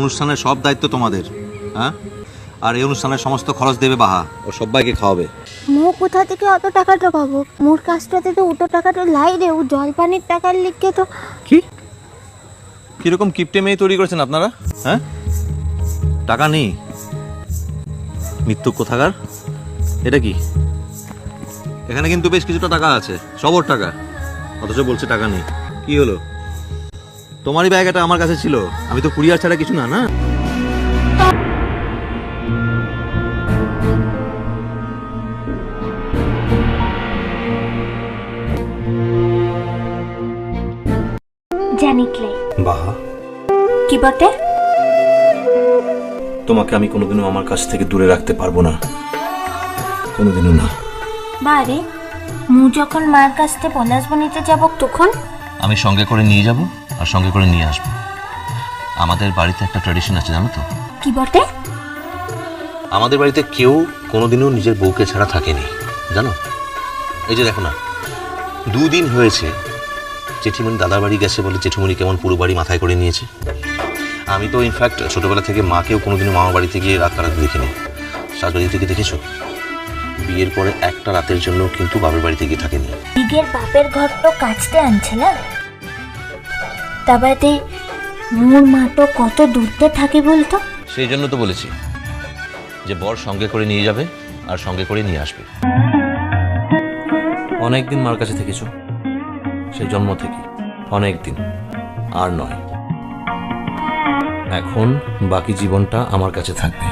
অনুষ্ঠানের সব দায়িত্ব তোমাদের, হ্যাঁ? আর এই অনুষ্ঠানের সমস্ত খরচ দেবে বাহা, ও সবাইকে খাওয়াবে। মো কোথা থেকে অত টাকাটা পাবো? মোর কাছটাতে তো অত টাকাটা লাই রে, ও জলপানির টাকার লিখে তো। কি কিরকম কিপটে মেয়ে তৈরি করেছেন আপনারা, হ্যাঁ? টাকা নেই, মৃত্যু কোথাকার। এটা কি? এখানে কিন্তু বেশ কিছুটা টাকা আছে, সবর টাকা, অথচ বলছে টাকা নেই। কি হলো? তোমারই ব্যাগ, এটা আমার কাছে ছিল, আমি তো কুরিয়ার ছাড়া কিছু না। না জানিকলে বাহা, কি বটে? তোমাকে আমি কোনোদিনও আমার কাছ থেকে দূরে রাখতে পারবো না, কোনোদিনও না। বারে মু যখন মার কাছ থেকে পলাশ বনিতে যাব তখন আমি সঙ্গে করে নিয়ে যাব আর সঙ্গে করে নিয়ে আসবো। আমাদের বাড়িতে একটা ট্র্যাডিশন আছে, জানো তো? কি বটে? আমাদের বাড়িতে কেউ কোনোদিনও নিজের বউকে ছাড়া থাকেনি, জানো? এই যে দেখো না, 2 দিন হয়েছে জেঠিমণি দাদার বাড়ি গেছে বলে জেঠিমণি কেমন পুরো বাড়ি মাথায় করে নিয়েছে। আমি তো ইনফ্যাক্ট ছোটবেলা থেকে মাকেও কোনোদিনও মামার বাড়িতে গিয়ে রাত কাটাতে দেখিনি। শাশুড়ি থেকে দেখেছো, বিয়ের পরে একটা রাতের জন্য কিন্তু বাবার বাড়িতে গিয়ে থাকেনি। দিগের বাপের ঘর তো কাছতে আনছে না, তা বাদে মোর মা তো কত দূরতে থাকে বলতো। সেই জন্য তো বলেছি যে বর সঙ্গে করে নিয়ে যাবে আর সঙ্গে করে নিয়ে আসবে। অনেকদিন মার কাছে থেকেছো, সেই জন্ম থেকে অনেক দিন, আর নয়। এখন বাকি জীবনটা আমার কাছে থাকবে,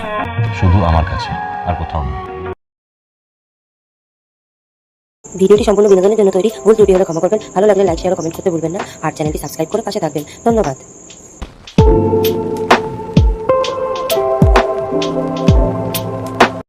শুধু আমার কাছে, আর কোথাও না। ভিডিওটি সম্পূর্ণ বিনোদনের জন্য তৈরি, ভুল ত্রুটি হলে ক্ষমা করবেন। ভালো লাগলে লাইক, শেয়ার ও কমেন্ট করতে ভুলবেন না। আর চ্যানেলটি সাবস্ক্রাইব করে পাশে থাকবেন। ধন্যবাদ।